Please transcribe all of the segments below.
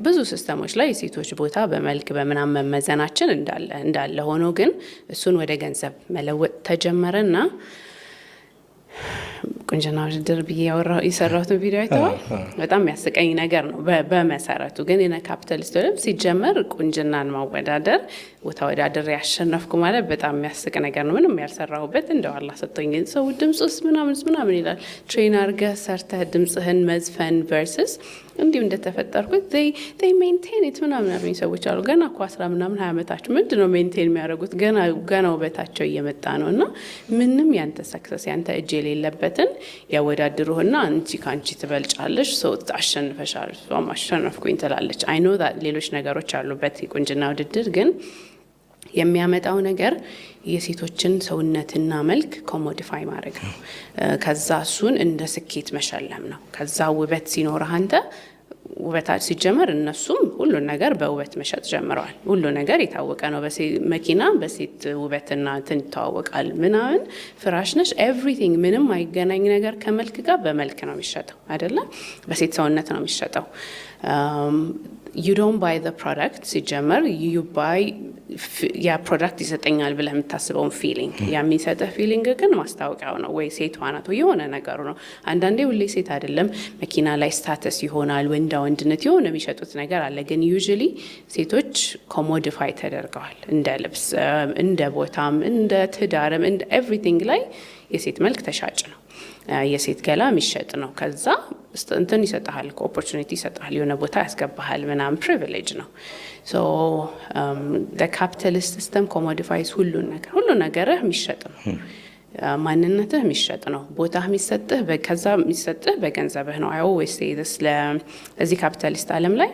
ብዙ ሲስተሞች ላይ የሴቶች ቦታ በመልክ በምናም መመዘናችን እንዳለ ሆኖ ግን እሱን ወደ ገንዘብ መለወጥ ተጀመረና ቁንጅና ውድድር ብዬ የሰራሁትን ቪዲዮ አይተዋል። በጣም የሚያስቀኝ ነገር ነው በመሰረቱ ግን የነ ካፒታሊስት ሲጀመር ቁንጅናን ማወዳደር ቦታ ወዳደር ያሸነፍኩ ማለት በጣም የሚያስቅ ነገር ነው። ምንም ያልሰራሁበት እንደው አላህ ሰጥቶኝ ሰው ድምጽስ ምናምን ይላል። ትሬን አድርገህ ሰርተህ ድምጽህን መዝፈን ቨርሰስ እንዲሁ እንደተፈጠርኩት they maintain it ምናምን ያሉኝ ሰዎች አሉ። ገና እኮ 10 ምናምን 20 ዓመታቸው ምንድነው ሜንቴን የሚያደርጉት? ገና ውበታቸው እየመጣ ነው እና ምንም ያንተ ሰክሰስ ያንተ እጅ የሌለበትን ያወዳድሩህና አንቺ ካንቺ ትበልጫለሽ ሰው አሸንፈሻል አሸነፍኩኝ ትላለች። አይ ኖ ዳት ሌሎች ነገሮች አሉበት የቁንጅና ውድድር ግን የሚያመጣው ነገር የሴቶችን ሰውነትና መልክ ኮሞዲፋይ ማድረግ ነው። ከዛ እሱን እንደ ስኬት መሸለም ነው። ከዛ ውበት ሲኖርህ አንተ ውበት ሲጀመር እነሱም ሁሉ ነገር በውበት መሸጥ ጀምረዋል። ሁሉ ነገር የታወቀ ነው። መኪና በሴት ውበትና እንትን ይተዋወቃል። ምናምን ፍራሽ ነሽ ኤቭሪቲንግ ምንም አይገናኝ ነገር ከመልክ ጋር በመልክ ነው የሚሸጠው አይደለ? በሴት ሰውነት ነው የሚሸጠው። you don't buy the product ሲጀመር you buy ያ ፕሮዳክት ይሰጠኛል ብለህ የምታስበውን ፊሊንግ የሚሰጥህ ፊሊንግ ግን ማስታወቂያው ነው ወይ ሴቷ ናት ወይ የሆነ ነገሩ ነው። አንዳንዴ ሁሌ ሴት አይደለም መኪና ላይ ስታተስ ይሆናል ወንድነት የሆነ የሚሸጡት ነገር አለ። ግን ዩዥሊ ሴቶች ኮሞዲፋይ ተደርገዋል። እንደ ልብስ እንደ ቦታም እንደ ትዳርም እንደ ኤቭሪቲንግ ላይ የሴት መልክ ተሻጭ ነው። የሴት ገላ የሚሸጥ ነው። ከዛ እንትን ይሰጣል ኦፖርቹኒቲ ይሰጣል የሆነ ቦታ ያስገባሃል ምናምን ፕሪቪሌጅ ነው። ሶ the capitalist system commodifies ሁሉ ነገርህ የሚሸጥ ነው። ማንነትህ የሚሸጥ ነው። ቦታህ የሚሰጥህ ከዛ የሚሰጥህ በገንዘብህ ነው። I always say this ለዚህ ካፒታሊስት ዓለም ላይ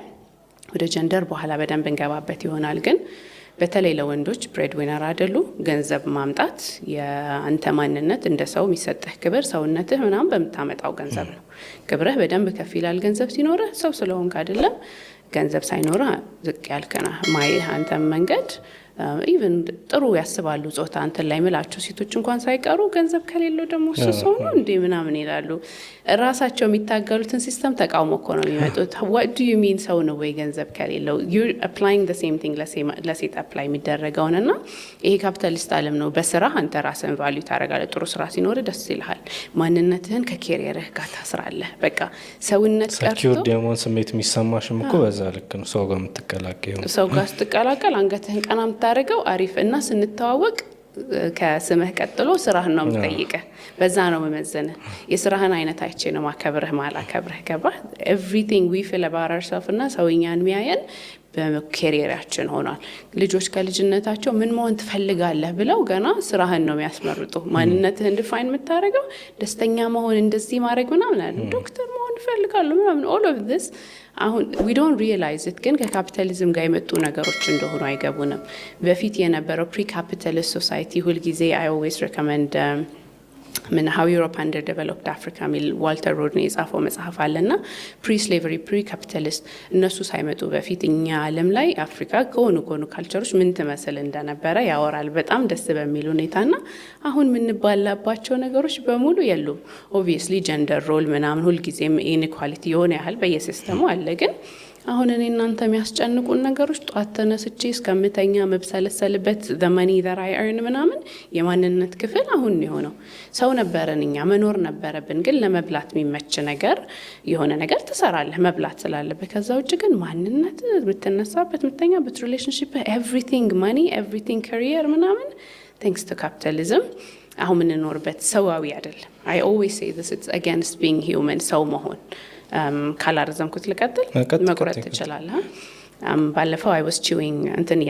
ወደ ጀንደር በኋላ በደንብ እንገባበት ይሆናል ግን በተለይ ለወንዶች ብሬድ ዊነር አይደሉ። ገንዘብ ማምጣት የአንተ ማንነት እንደ ሰው የሚሰጥህ ክብር ሰውነትህ ምናምን በምታመጣው ገንዘብ ነው። ክብርህ በደንብ ከፍ ይላል ገንዘብ ሲኖርህ። ሰው ስለሆንክ አይደለም ገንዘብ ሳይኖርህ ዝቅ ያልከና ማይህ አንተ መንገድ ኢቭን ጥሩ ያስባሉ ጾታ አንተን ላይ ምላቸው ሴቶች እንኳን ሳይቀሩ ገንዘብ ከሌለው ደግሞ ሰው ነው እንዴ ምናምን ይላሉ። ራሳቸው የሚታገሉትን ሲስተም ተቃውሞ እኮ ነው የሚመጡት። what do you mean ሰው ነው ወይ ገንዘብ ከሌለው? you applying the same thing ለሴት apply የሚደረገውና ይሄ ካፒታሊስት ዓለም ነው። በስራ አንተ ራስህን ቫልዩ ታደርጋለህ። ጥሩ ስራ ሲኖር ደስ ይልሃል። ማንነትህን ከኬሪየርህ ጋር ታስራለህ። በቃ ሰውነት ቀርቶ ሰኪዩር ዲሞን ስሜት የሚሰማሽም እኮ በዛ ልክ ነው። ሰው ጋር ስትቀላቀል አንገትህን ቀና ታረጋው አሪፍ እና ስንተዋወቅ ከስምህ ቀጥሎ ስራህን ነው የምጠይቀህ። በዛ ነው መመዘንህ። የስራህን አይነት አይቼ ነው ማከብርህ ማላከብርህ ገባ። everything we feel about ourselves እና ሰውኛን የሚያየን በካሪየራችን ሆኗል። ልጆች ከልጅነታቸው ምን መሆን ትፈልጋለህ ብለው ገና ስራህን ነው የሚያስመርጡ። ማንነትህን ዲፋይን የምታደርገው ደስተኛ መሆን እንደዚህ ማድረግ ምናምን አለ ዶክተር መሆን እፈልጋለሁ ምናምን all of this አሁን we don't realize it ግን ከካፒታሊዝም ጋር የመጡ ነገሮች እንደሆኑ አይገቡንም። በፊት የነበረው ፕሪ ካፒታሊስት ሶሳይቲ ሁል ጊዜ I always recommend how Europe underdeveloped Africa ሚል ዋልተር ሮድኒ የጻፈው መጽሐፍ አለና ፕሪ ስሌቨሪ ፕሪ ካፒታሊስት እነሱ ሳይመጡ በፊት እኛ ዓለም ላይ አፍሪካ ከሆኑ ካልቸሮች ምን ትመስል እንደነበረ ያወራል በጣም ደስ በሚል ሁኔታና አሁን ምንባላባቸው ነገሮች በሙሉ የሉም። ኦብቪየስሊ ጀንደር ሮል ምናምን ሁል ጊዜም ኢንኢኳሊቲ የሆነ ያህል በየሲስተሙ አለ ግን አሁን እኔ እናንተ የሚያስጨንቁን ነገሮች ጧት ተነስቼ እስከምተኛ መብሰለሰልበት the money that I earn ምናምን የማንነት ክፍል አሁን የሆነው ሰው ነበረን እኛ መኖር ነበረብን ግን ለመብላት የሚመች ነገር የሆነ ነገር ትሰራለህ መብላት ስላለበት ከዛ ውጭ ግን ማንነት የምትነሳበት የምትተኛበት ሪሌሽንሺፕ everything money everything career ምናምን thanks to capitalism አሁን የምንኖርበት ሰዋዊ አይደለም። I always say this it's against being human ሰው መሆን ካላረዘምኩት ልቀጥል መቁረጥ ትችላለህ። ባለፈው I was chewing እንትን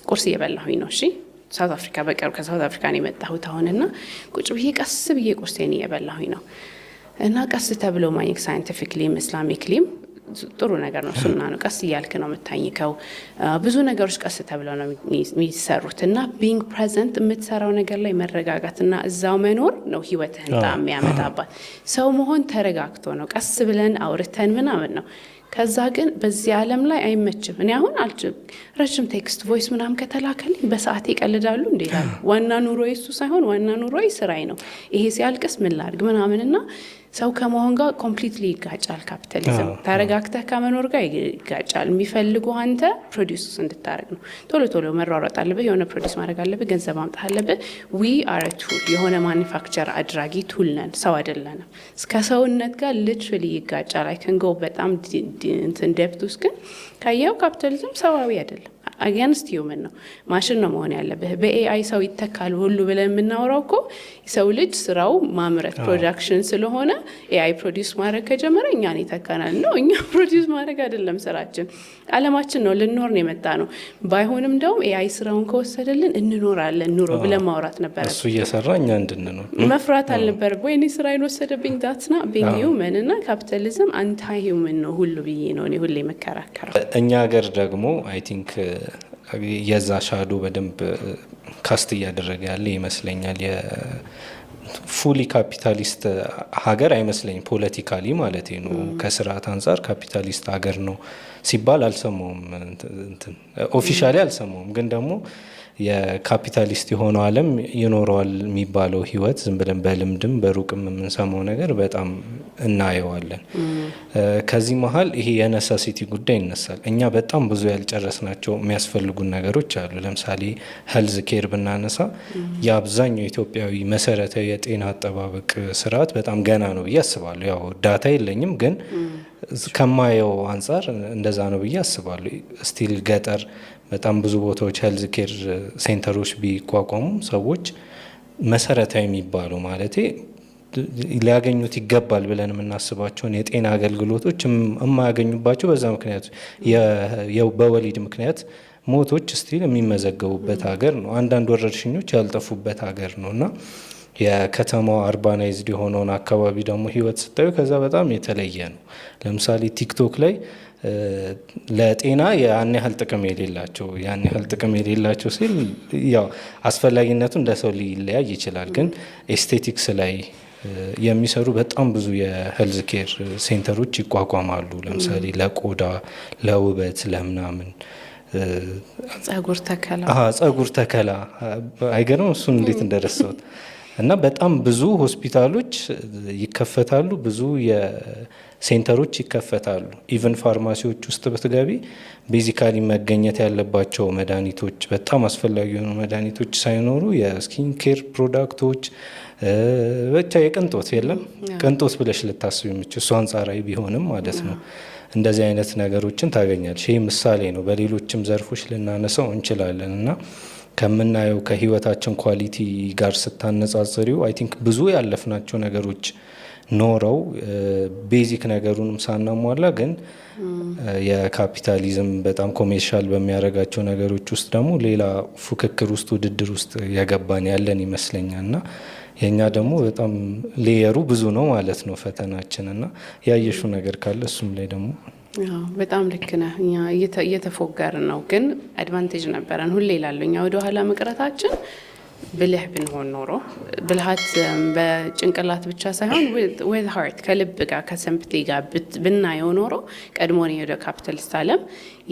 ቁርስ እየበላሁኝ ነው። እሺ ሳውት አፍሪካ በቅርብ ከሳውት አፍሪካ ነው የመጣሁት አሁንና ቁጭ ብዬ ቀስ ብዬ ቁርሴን እየበላሁኝ ነው እና ቀስ ተብሎ ማይክ ሳይንቲፊክሊም ኢስላሚክሊም ጥሩ ነገር ነው። ሱና ነው። ቀስ እያልክ ነው የምታኝከው። ብዙ ነገሮች ቀስ ተብለው ነው የሚሰሩትና being present የምትሰራው ነገር ላይ መረጋጋትና እዛው መኖር ነው ህይወትህን ጣም ያመጣባት። ሰው መሆን ተረጋግቶ ነው ቀስ ብለን አውርተን ምናምን ነው። ከዛ ግን በዚህ ዓለም ላይ አይመችም። እኔ አሁን ረጅም ቴክስት ቮይስ ምናምን ከተላከልኝ በሰዓት ይቀልዳሉ እንዴ ይላሉ። ዋና ኑሮዬ እሱ ሳይሆን ዋና ኑሮዬ ስራዬ ነው። ይሄ ሲያልቅስ ምን ላድርግ ምናምንና ሰው ከመሆን ጋር ኮምፕሊትሊ ይጋጫል። ካፒታሊዝም ተረጋግተህ ከመኖር ጋር ይጋጫል። የሚፈልጉ አንተ ፕሮዲውስ እንድታደርግ ነው። ቶሎ ቶሎ መሯሯጥ አለብህ፣ የሆነ ፕሮዲውስ ማድረግ አለብህ፣ ገንዘብ ማምጣት አለብህ። ዊ አር ቱል፣ የሆነ ማኒፋክቸር አድራጊ ቱል ነን፣ ሰው አይደለንም። እስከ ሰውነት ጋር ሊትራሊ ይጋጫል። አይከንጎ በጣም እንትን ደብት ውስጥ ግን ካየው ካፒታሊዝም ሰዋዊ አይደለም። አጋንስት ሂውመን ነው። ማሽን ነው መሆን ያለብህ። በኤአይ ሰው ይተካል ሁሉ ብለን የምናወራው እኮ ሰው ልጅ ስራው ማምረት ፕሮዳክሽን ስለሆነ ኤአይ ፕሮዲውስ ማድረግ ከጀመረ እኛን ይተካናል ነው። እኛ ፕሮዲውስ ማድረግ አይደለም ስራችን፣ አለማችን ነው። ልንኖር ነው የመጣ ነው። ባይሆንም እንደውም ኤአይ ስራውን ከወሰደልን እንኖራለን ኑሮ ብለን ማውራት ነበረ። እሱ እየሰራ እኛ እንድንኖር መፍራት አልነበረ። ወይኔ ስራዬን ወሰደብኝ። ዳትና ቢንግ ሂውመን እና ካፒታሊዝም አንታይ ሂውመን ነው ሁሉ ብዬ ነው እኔ ሁሌ መከራከረው። እኛ ሀገር ደግሞ አይ ቲንክ የዛ ሻዶ በደንብ ካስት እያደረገ ያለ ይመስለኛል። የፉሊ ካፒታሊስት ሀገር አይመስለኝም፣ ፖለቲካሊ ማለት ነው። ከስርዓት አንጻር ካፒታሊስት ሀገር ነው ሲባል አልሰማውም፣ ኦፊሻሊ አልሰማውም። ግን ደግሞ የካፒታሊስት የሆነው ዓለም ይኖረዋል የሚባለው ህይወት ዝም ብለን በልምድም በሩቅም የምንሰማው ነገር በጣም እናየዋለን። ከዚህ መሀል ይሄ የነሳሲቲ ጉዳይ ይነሳል። እኛ በጣም ብዙ ያልጨረስናቸው የሚያስፈልጉን ነገሮች አሉ። ለምሳሌ ሄልዝ ኬር ብናነሳ የአብዛኛው ኢትዮጵያዊ መሰረታዊ የጤና አጠባበቅ ስርዓት በጣም ገና ነው ብዬ አስባለሁ። ያው ዳታ የለኝም፣ ግን ከማየው አንጻር እንደዛ ነው ብዬ አስባለሁ። ስቲል ገጠር በጣም ብዙ ቦታዎች ሄልዝ ኬር ሴንተሮች ቢቋቋሙ ሰዎች መሰረታዊ የሚባሉ ማለት ሊያገኙት ይገባል ብለን የምናስባቸውን የጤና አገልግሎቶች የማያገኙባቸው በዛ ምክንያት በወሊድ ምክንያት ሞቶች ስቲል የሚመዘገቡበት ሀገር ነው። አንዳንድ ወረርሽኞች ያልጠፉበት ሀገር ነው እና የከተማው አርባናይዝድ የሆነውን አካባቢ ደግሞ ህይወት ስታዩ ከዛ በጣም የተለየ ነው። ለምሳሌ ቲክቶክ ላይ ለጤና ያን ያህል ጥቅም የሌላቸው ሲል ያው አስፈላጊነቱ እንደ ሰው ሊለያይ ይችላል። ግን ኤስቴቲክስ ላይ የሚሰሩ በጣም ብዙ የሄልዝ ኬር ሴንተሮች ይቋቋማሉ። ለምሳሌ ለቆዳ፣ ለውበት፣ ለምናምን ጸጉር ተከላ አይገርም? እሱን እንዴት እንደረሳሁት እና በጣም ብዙ ሆስፒታሎች ይከፈታሉ፣ ብዙ የሴንተሮች ይከፈታሉ። ኢቨን ፋርማሲዎች ውስጥ ብትገቢ ቤዚካሊ መገኘት ያለባቸው መድኃኒቶች፣ በጣም አስፈላጊ የሆኑ መድኃኒቶች ሳይኖሩ የስኪን ኬር ፕሮዳክቶች ብቻ የቅንጦት የለም። ቅንጦት ብለሽ ልታስብ የምችል እሱ አንጻራዊ ቢሆንም ማለት ነው። እንደዚህ አይነት ነገሮችን ታገኛለሽ። ይህ ምሳሌ ነው። በሌሎችም ዘርፎች ልናነሳው እንችላለን እና ከምናየው ከህይወታችን ኳሊቲ ጋር ስታነጻጽሪው አይ ቲንክ ብዙ ያለፍናቸው ነገሮች ኖረው ቤዚክ ነገሩንም ሳናሟላ ግን የካፒታሊዝም በጣም ኮሜርሻል በሚያደርጋቸው ነገሮች ውስጥ ደግሞ ሌላ ፉክክር ውስጥ ውድድር ውስጥ የገባን ያለን ይመስለኛል እና የኛ ደግሞ በጣም ሌየሩ ብዙ ነው ማለት ነው ፈተናችን እና ያየሹ ነገር ካለ እሱም ላይ ደግሞ በጣም ልክ ነህ። እኛ እየተፎገርን ነው፣ ግን አድቫንቴጅ ነበረን። ሁሌ ይላለሁ እኛ ወደ ኋላ መቅረታችን ብልህ ብንሆን ኖሮ ብልሃት በጭንቅላት ብቻ ሳይሆን with heart ከልብ ጋር ከሰምፕቲ ጋር ብናየው ኖሮ ቀድሞን ወደ ካፒታሊስት ዓለም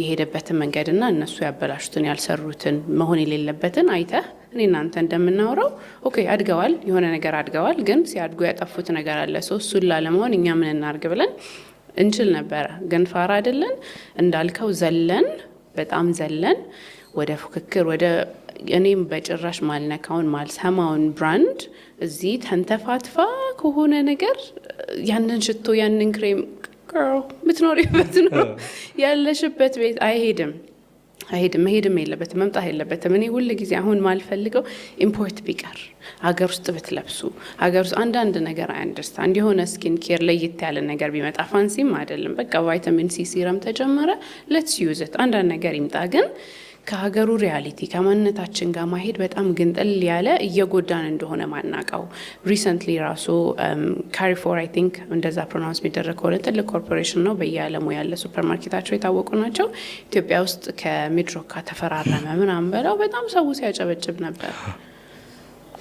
የሄደበትን መንገድና እነሱ ያበላሹትን ያልሰሩትን መሆን የሌለበትን አይተህ እኔ እናንተ እንደምናወራው ኦኬ አድገዋል፣ የሆነ ነገር አድገዋል፣ ግን ሲያድጉ ያጠፉት ነገር አለ። እሱን ላለመሆን እኛ ምን እናርግ ብለን እንችል ነበረ። ግን ፋራ አይደለን እንዳልከው በጣም ዘለን ወደ ፉክክር ወደ እኔም በጭራሽ ማልነካውን ማልሰማውን ብራንድ እዚህ ተንተፋትፋ ከሆነ ነገር ያንን ሽቶ ያንን ክሬም ምትኖሪበት ነው ያለሽበት ቤት አይሄድም መሄድም የለበትም መምጣት የለበትም። እኔ ሁል ጊዜ አሁን ማልፈልገው ኢምፖርት ቢቀር ሀገር ውስጥ ብትለብሱ ሀገር ውስጥ አንዳንድ ነገር አንደርስታንድ የሆነ ስኪን ኬር ለየት ያለ ነገር ቢመጣ ፋንሲም አይደለም በቃ ቫይታሚን ሲ ሲረም ተጀመረ ሌትስ ዩዝ ኢት አንዳንድ ነገር ይምጣ። ግን ከሀገሩ ሪያሊቲ ከማንነታችን ጋር ማሄድ በጣም ግንጥል ያለ እየጎዳን እንደሆነ ማናቀው። ሪሰንትሊ ራሱ ካሪፎር አይ ቲንክ እንደዛ ፕሮናውንስ የሚደረግ ከሆነ ትልቅ ኮርፖሬሽን ነው፣ በየዓለሙ ያለ ሱፐርማርኬታቸው የታወቁ ናቸው። ኢትዮጵያ ውስጥ ከሚድሮክ ተፈራረመ ምናምን በላው በጣም ሰው ሲያጨበጭብ ነበር።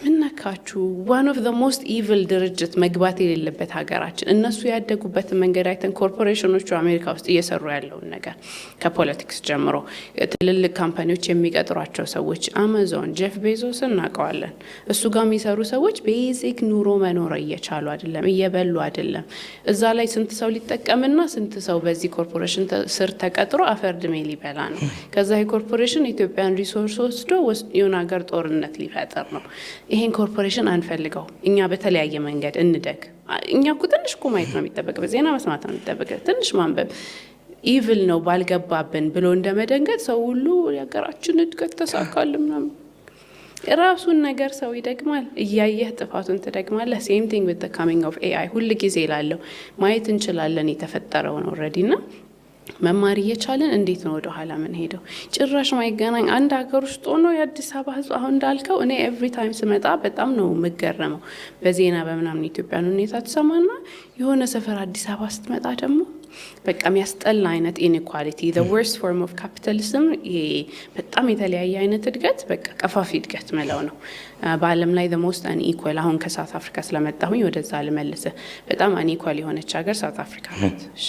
ምነካ እባካችሁ ዋን ኦፍ ዘ ሞስት ኢቪል ድርጅት መግባት የሌለበት ሀገራችን እነሱ ያደጉበትን መንገድ አይተን ኮርፖሬሽኖቹ አሜሪካ ውስጥ እየሰሩ ያለውን ነገር ከፖለቲክስ ጀምሮ ትልልቅ ካምፓኒዎች የሚቀጥሯቸው ሰዎች አማዞን ጄፍ ቤዞስ እናውቀዋለን። እሱ ጋር የሚሰሩ ሰዎች ቤዚክ ኑሮ መኖር እየቻሉ አይደለም፣ እየበሉ አይደለም። እዛ ላይ ስንት ሰው ሊጠቀምና ስንት ሰው በዚህ ኮርፖሬሽን ስር ተቀጥሮ አፈር ድሜ ሊበላ ነው። ከዛ የኮርፖሬሽን ኢትዮጵያን ሪሶርስ ወስዶ የሆነ ሀገር ጦርነት ሊፈጠር ነው። ይሄን ኮርፖሬሽን አንፈልገው። እኛ በተለያየ መንገድ እንደግ። እኛ እኮ ትንሽ እኮ ማየት ነው የሚጠበቅበት፣ ዜና መስማት ነው የሚጠበቅበት፣ ትንሽ ማንበብ ኢቭል ነው ባልገባብን ብሎ እንደመደንገጥ ሰው ሁሉ የሀገራችን እድገት ተሳካል ምናምን። ራሱን ነገር ሰው ይደግማል። እያየህ ጥፋቱን ትደግማለህ። ሴም ቲንግ ዊዝ ዘ ካሚንግ ኦፍ ኤአይ ሁል ጊዜ ላለው ማየት እንችላለን የተፈጠረውን ኦልሬዲ ና መማር እየቻለን እንዴት ነው ወደ ኋላ ምን ሄደው ጭራሽ ማይገናኝ አንድ ሀገር ውስጥ ሆኖ የአዲስ አበባ ህዝብ አሁን እንዳልከው እኔ ኤቭሪ ታይም ስመጣ በጣም ነው የምገረመው። በዜና በምናምን ኢትዮጵያን ሁኔታ ተሰማና የሆነ ሰፈር አዲስ አበባ ስትመጣ ደግሞ በቃ የሚያስጠላ አይነት ኢንኢኳሊቲ the worst form of capitalism ይሄ በጣም የተለያየ አይነት እድገት በቃ ቀፋፊ እድገት መለው ነው በአለም ላይ the most unequal። አሁን ከሳውት አፍሪካ ስለመጣሁኝ ወደዛ ልመልስ። በጣም unequal የሆነች ሀገር ሳውት አፍሪካ ናት። እሺ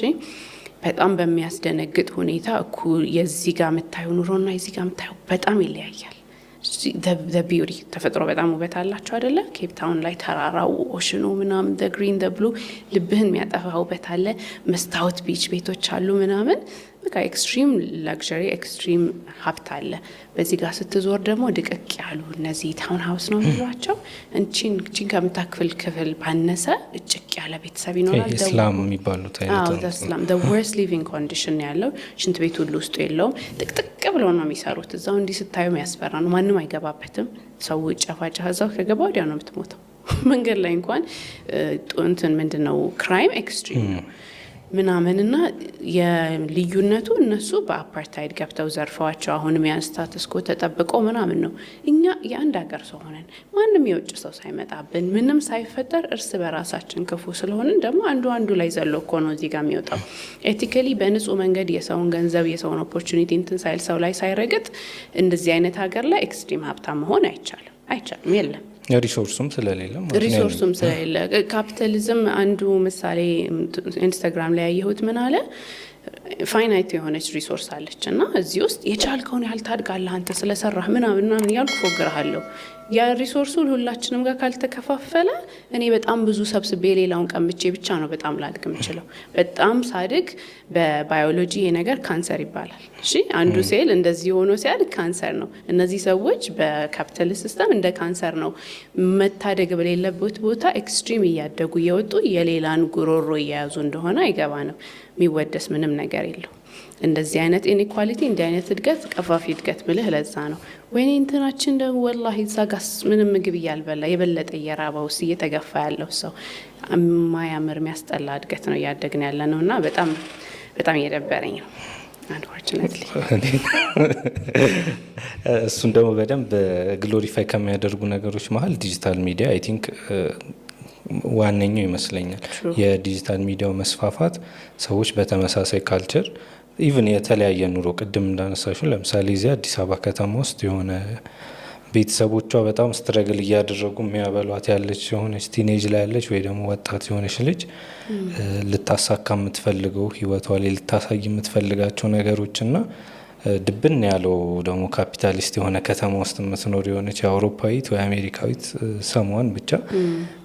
በጣም በሚያስደነግጥ ሁኔታ እኩል የዚህ ጋር የምታየው ኑሮና የዚህ ጋር የምታየው በጣም ይለያያል። the beauty ተፈጥሮ በጣም ውበት አላቸው አይደለ? ኬፕ ታውን ላይ ተራራው፣ ኦሽኑ ምናምን the green the blue ልብህን የሚያጠፋ ውበት አለ። መስታወት ቢች ቤቶች አሉ ምናምን በቃ ኤክስትሪም ላክዠሪ ኤክስትሪም ሀብት አለ። በዚህ ጋር ስትዞር ደግሞ ድቅቅ ያሉ እነዚህ ታውን ሀውስ ነው የሚሏቸው እንቺን ከምታክፍል ክፍል ባነሰ እጭቅ ያለ ቤተሰብ ይኖራል። ኢስላም የሚባሉት አይነት ኢስላም the worst living condition ያለው ሽንት ቤት ሁሉ ውስጡ የለውም። ጥቅጥቅ ብሎ ነው የሚሰሩት። እዛው እንዲህ ስታዩ ያስፈራ ነው። ማንም አይገባበትም። ሰው ጨፋጫ እዛው ከገባ ወዲያ ነው የምትሞተው። መንገድ ላይ እንኳን እንትን ምንድነው ክራይም ኤክስትሪም ነው ምናምንና የልዩነቱ እነሱ በአፓርታይድ ገብተው ዘርፈዋቸው አሁንም ያን ስታተስ ኮ ተጠብቆ ምናምን ነው። እኛ የአንድ ሀገር ሰው ሆነን ማንም የውጭ ሰው ሳይመጣብን ምንም ሳይፈጠር እርስ በራሳችን ክፉ ስለሆንን ደግሞ አንዱ ላይ ዘሎ እኮ ነው እዚህ ጋር የሚወጣው። ኤቲካሊ በንጹህ መንገድ የሰውን ገንዘብ የሰውን ኦፖርቹኒቲ እንትን ሳይል ሰው ላይ ሳይረግጥ እንደዚህ አይነት ሀገር ላይ ኤክስትሪም ሀብታም መሆን አይቻልም የለም። ሪሶርሱም ስለሌለ ካፒታሊዝም አንዱ ምሳሌ ኢንስታግራም ላይ ያየሁት ምን አለ ፋይናይት የሆነች ሪሶርስ አለች እና እዚህ ውስጥ የቻልከውን ያህል ታድጋለህ አንተ ስለሰራህ ምናምን እያልኩ ፎግርሃለሁ። ያ ሪሶርሱ ሁላችንም ጋር ካልተከፋፈለ እኔ በጣም ብዙ ሰብስቤ ሌላውን ቀምቼ ብቻ ነው በጣም ላድግ የምችለው። በጣም ሳድግ በባዮሎጂ ይሄ ነገር ካንሰር ይባላል። እሺ አንዱ ሴል እንደዚህ ሆኖ ሲያድግ ካንሰር ነው። እነዚህ ሰዎች በካፒታሊስት ሲስተም እንደ ካንሰር ነው። መታደግ በሌለበት ቦታ ኤክስትሪም እያደጉ እየወጡ የሌላን ጉሮሮ እየያዙ እንደሆነ አይገባ ነው። የሚወደስ ምንም ነገር የለው። እንደዚህ አይነት ኢንኢኳሊቲ እንዲህ አይነት እድገት ቀፋፊ እድገት ብልህ ለዛ ነው ወይኔ እንትናችን ደግሞ ወላሂ ዛጋስ ምንም ምግብ እያልበላ የበለጠ እየራባው እየተገፋ ያለው ሰው ማያምር የሚያስጠላ እድገት ነው እያደግን ያለ ነው እና በጣም እየደበረኝ ነው አንፎርቹኔትሊ። እሱን ደግሞ በደንብ ግሎሪፋይ ከሚያደርጉ ነገሮች መሀል ዲጂታል ሚዲያ አይ ቲንክ ዋነኛው ይመስለኛል። የዲጂታል ሚዲያው መስፋፋት ሰዎች በተመሳሳይ ካልቸር ኢቭን የተለያየ ኑሮ ቅድም እንዳነሳሹ ለምሳሌ እዚህ አዲስ አበባ ከተማ ውስጥ የሆነ ቤተሰቦቿ በጣም ስትረግል እያደረጉ የሚያበሏት ያለች የሆነች ቲኔጅ ላይ ያለች ወይ ደግሞ ወጣት የሆነች ልጅ ልታሳካ የምትፈልገው ህይወቷ ላይ ልታሳይ የምትፈልጋቸው ነገሮች እና ድብን ያለው ደግሞ ካፒታሊስት የሆነ ከተማ ውስጥ የምትኖር የሆነች የአውሮፓዊት ወይ አሜሪካዊት ሰሟን ብቻ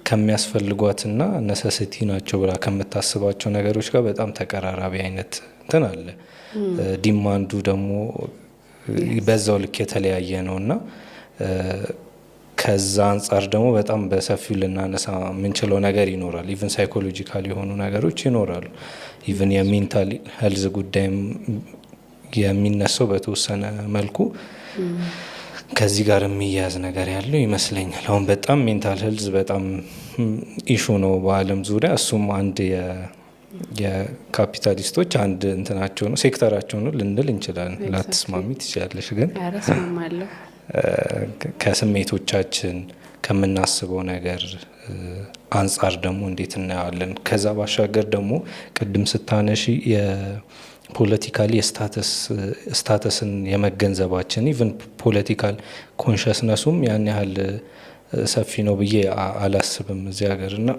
ከሚያስፈልጓትና ነሰሲቲ ናቸው ብላ ከምታስባቸው ነገሮች ጋር በጣም ተቀራራቢ አይነት እንትን አለ። ዲማንዱ ደግሞ በዛው ልክ የተለያየ ነው እና ከዛ አንጻር ደግሞ በጣም በሰፊው ልናነሳ የምንችለው ነገር ይኖራል። ኢቨን ሳይኮሎጂካል የሆኑ ነገሮች ይኖራሉ። ኢቨን የሜንታል ሄልዝ ጉዳይም የሚነሳው በተወሰነ መልኩ ከዚህ ጋር የሚያያዝ ነገር ያለው ይመስለኛል። አሁን በጣም ሜንታል ሄልዝ በጣም ኢሹ ነው በዓለም ዙሪያ። እሱም አንድ የካፒታሊስቶች አንድ እንትናቸው ነው ሴክተራቸው ነው ልንል እንችላለን። ላትስማሚ ትችላለሽ፣ ግን ከስሜቶቻችን ከምናስበው ነገር አንጻር ደግሞ እንዴት እናየዋለን። ከዛ ባሻገር ደግሞ ቅድም ስታነሺ ፖለቲካሊ ስታተስን የመገንዘባችን ኢቨን ፖለቲካል ኮንሽስነሱም ያን ያህል ሰፊ ነው ብዬ አላስብም እዚህ ሀገር እና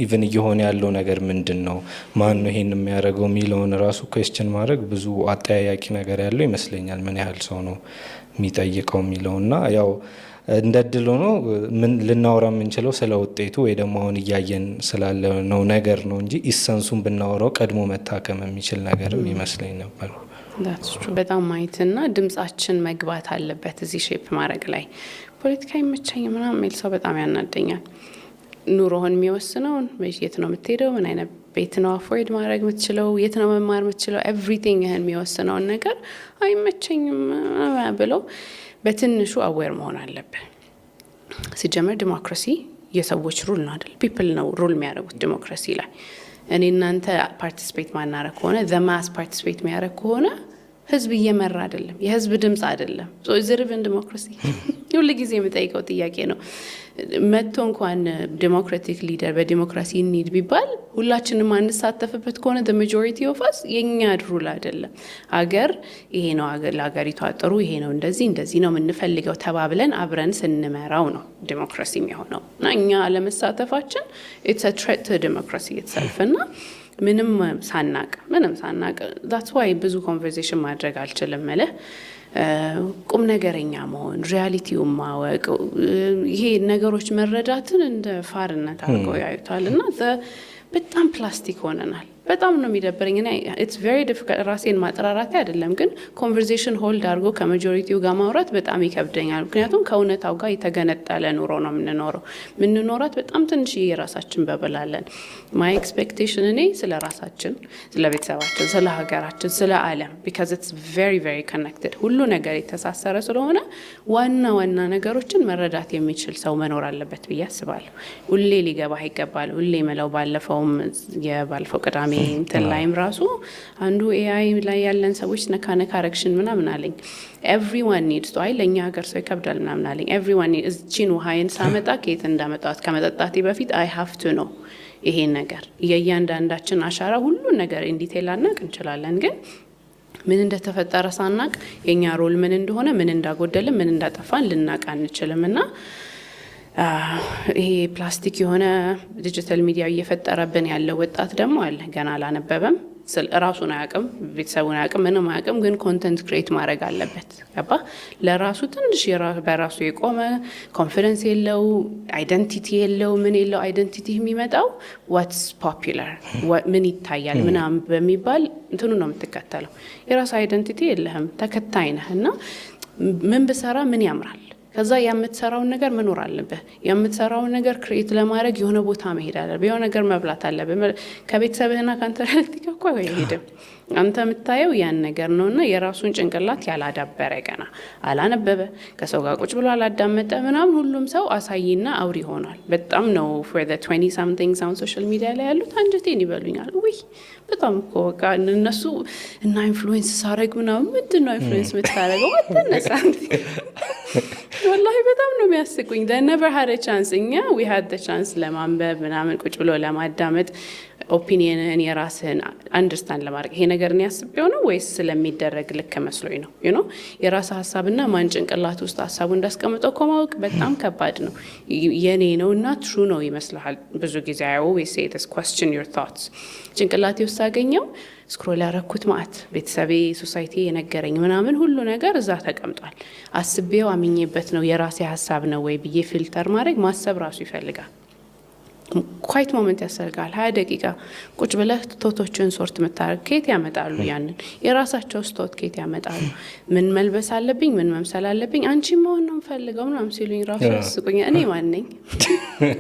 ኢቭን እየሆነ ያለው ነገር ምንድን ነው፣ ማን ነው ይሄን የሚያደርገው የሚለውን ራሱ ኩዌስችን ማድረግ ብዙ አጠያያቂ ነገር ያለው ይመስለኛል። ምን ያህል ሰው ነው የሚጠይቀው የሚለውና ያው እንደ እድል ሆኖ ልናወራ የምንችለው ስለ ውጤቱ ወይ ደግሞ አሁን እያየን ስላለነው ነገር ነው እንጂ ኢሰንሱን ብናወራው ቀድሞ መታከም የሚችል ነገርም ይመስለኝ ነበር። በጣም ማየትና ድምጻችን መግባት አለበት እዚህ ሼፕ ማድረግ ላይ። ፖለቲካ ይመቸኝ ምናምን የሚል ሰው በጣም ያናደኛል። ኑሮህን የሚወስነውን የት ነው የምትሄደው፣ ምን አይነት ቤት ነው አፎርድ ማድረግ የምትችለው፣ የት ነው መማር የምትችለው፣ ኤቭሪቲንግ ይህን የሚወስነውን ነገር አይመቸኝም ብለው በትንሹ አዌር መሆን አለብን። ሲጀመር ዲሞክራሲ የሰዎች ሩል ነው አይደል? ፒፕል ነው ሩል የሚያደርጉት ዲሞክራሲ ላይ። እኔ እናንተ ፓርቲስፔት ማናረግ ከሆነ ዘማስ ፓርቲስፔት የሚያደርግ ከሆነ ህዝብ እየመራ አይደለም፣ የህዝብ ድምጽ አይደለም። ዝርብን ዲሞክራሲ ሁሉ ጊዜ የምጠይቀው ጥያቄ ነው። መጥቶ እንኳን ዲሞክራቲክ ሊደር በዲሞክራሲ እንሂድ ቢባል ሁላችንም አንሳተፍበት ከሆነ the majority of us የኛ ሩል አይደለም። አገር ይሄ ነው ለሀገሪቷ ጥሩ፣ ይሄ ነው እንደዚህ ነው የምንፈልገው ተባብለን አብረን ስንመራው ነው ዲሞክራሲ የሚሆነው። እና እኛ አለመሳተፋችን it's a threat to democracy itself እና ምንም ሳናቅ that's why ብዙ ኮንቨርሴሽን ማድረግ አልችልም ማለት ቁም ነገረኛ መሆን፣ ሪያሊቲውን ማወቅ፣ ይሄ ነገሮች መረዳትን እንደ ፋርነት አድርገው ያዩታል እና በጣም ፕላስቲክ ሆነናል። በጣም ነው የሚደብረኝ። እኔ it's very difficult ራሴን ማጥራራት አይደለም ግን ኮንቨርሴሽን ሆልድ አድርጎ ከማጆሪቲው ጋር ማውራት በጣም ይከብደኛል። ምክንያቱም ከእውነታው ጋር የተገነጠለ ኑሮ ነው የምንኖራት በጣም ትንሽ የራሳችን በበላለን። ማይ ኤክስፔክቴሽን እኔ ስለ ራሳችን፣ ስለ ቤተሰባችን፣ ስለ ሀገራችን፣ ስለ ዓለም because it's very very connected ሁሉ ነገር የተሳሰረ ስለሆነ ዋና ነገሮችን መረዳት የሚችል ሰው መኖር አለበት ብዬ አስባለሁ። ሁሌ ሊገባህ ይገባል። ሁሌ መለው ባለፈው ቅዳሜ እንትን ላይም ራሱ አንዱ ኤአይ ላይ ያለን ሰዎች ነካ ረክሽን ምናምን አለኝ። ኤቭሪዋን ኒድስ አይ ለእኛ ሀገር ሰው ይከብዳል ምናምን አለኝ። ኤቭሪዋን እዚችን ውሃይን ሳመጣ ከየት እንዳመጣት ከመጠጣቴ በፊት አይ ሃቭ ቱ ኖ ይሄ ነገር የእያንዳንዳችን አሻራ ሁሉን ነገር ኢንዲቴል አናቅ እንችላለን ግን ምን እንደተፈጠረ ሳናቅ የኛ ሮል ምን እንደሆነ ምን እንዳጎደልን ምን እንዳጠፋን ልናቅ አንችልም እና ይሄ ፕላስቲክ የሆነ ዲጂታል ሚዲያ እየፈጠረብን ያለው ወጣት ደግሞ አለ ገና አላነበበም ራሱን አያውቅም ቤተሰቡን አያውቅም ምንም አያውቅም ግን ኮንተንት ክሬት ማድረግ አለበት ገባ ለራሱ ትንሽ በራሱ የቆመ ኮንፊደንስ የለው አይደንቲቲ የለው ምን የለው አይደንቲቲ የሚመጣው ዋትስ ፖፑላር ምን ይታያል ምናምን በሚባል እንትኑ ነው የምትከተለው የራሱ አይደንቲቲ የለህም ተከታይ ነህ እና ምን ብሰራ ምን ያምራል ከዛ የምትሰራውን ነገር መኖር አለበት የምትሰራውን ነገር ክሬት ለማድረግ የሆነ ቦታ መሄድ አለበት የሆነ ነገር መብላት አለበት ከቤተሰብህና ካንተ ሪያሊቲ ጋር አይሄድም አንተ የምታየው ያን ነገር ነውና የራሱን ጭንቅላት ያላዳበረ ገና አላነበበ ከሰው ጋር ቁጭ ብሎ አላዳመጠ ምናምን ሁሉም ሰው አሳይና አውሪ ሆኗል በጣም ነው for the 20 something on social media ላይ ያሉት አንጀቴን ይበሉኛል ወይ በጣም እኮ እነሱ እና ኢንፍሉዌንስ ሳረግ ምናምን ምንድነው ኢንፍሉዌንስ የምታረገው ወተነሳንት ወላሂ በጣም ነው የሚያስቁኝ they never had a chance እኛ we had the chance ለማንበብ ምናምን ቁጭ ብሎ ለማዳመጥ ኦፒኒየንን የራስህን አንደርስታንድ ለማድረግ ይሄ ነገር ነው ያስበው ነው ወይስ ስለሚደረግ ልክ መስሎኝ ነው you know የራስ ሐሳብና ማን ጭንቅላት ውስጥ ሐሳቡ እንዳስቀምጠው ኮማውቅ በጣም ከባድ ነው የኔ ነውና ትሩ ነው ይመስላል ብዙ ጊዜ I always say this question your thoughts ጭንቅላቴ ውስጥ አገኘው ስክሮል ያረኩት ማለት ቤተሰቤ ሶሳይቲ የነገረኝ ምናምን ሁሉ ነገር እዛ ተቀምጧል አስቤው አምኜበት ነው የራሴ ሐሳብ ነው ወይ ብዬ ፊልተር ማድረግ ማሰብ ራሱ ይፈልጋል ኳይት ሞመንት ያስፈልጋል 20 ደቂቃ ቁጭ ብለህ ቶቶችን ሶርት መታረግ ከየት ያመጣሉ ያንን የራሳቸው ስቶት ከየት ያመጣሉ ምን መልበስ አለብኝ ምን መምሰል አለብኝ አንቺ ማን ነው ፈልገው ምናምን ሲሉኝ ራሱ ያስቁኝ እኔ ማን ነኝ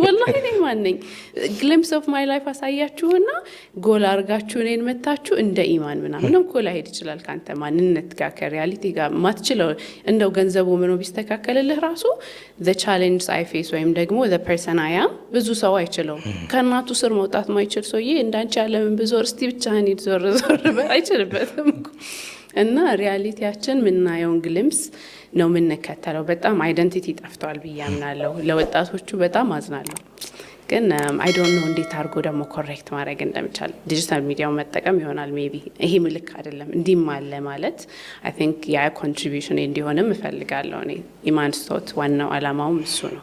ወላሂ እኔ ማን ነኝ ግሊምፕስ ኦፍ ማይ ላይፍ አሳያችሁና ጎል አርጋችሁ እኔን መታችሁ እንደ ኢማን ምናምን ነው ኮላ ሄድ ይችላል ካንተ ማንነት ጋር ከሪያሊቲ ጋር ማትችለው እንደው ገንዘቡ ምኑ ቢስተካከልልህ ራሱ the challenge I face ወይም ደግሞ the person I am ብዙ ሰው አይችልም ከናቱ ስር መውጣት ማይችል ሰውዬ እንዳንቺ ዓለምን ብዙር እስቲ ብቻህን ይዞር አይችልበትም እና ሪያሊቲያችን ምናየውን ግሊምፕስ ነው የምንከተለው በጣም አይደንቲቲ ጠፍቷል ብያምናለሁ ለወጣቶቹ በጣም አዝናለሁ ግን I don't know እንዴት አድርጎ ደግሞ ኮሬክት ማድረግ እንደምቻል ዲጂታል ሚዲያው መጠቀም ይሆናል ሜቢ ይሄ ምልክ አይደለም እንዲም አለ ማለት I think ያ ኮንትሪቢዩሽን እንዲሆንም እፈልጋለሁ እኔ ኢማን ስቶት ዋናው አላማው እሱ ነው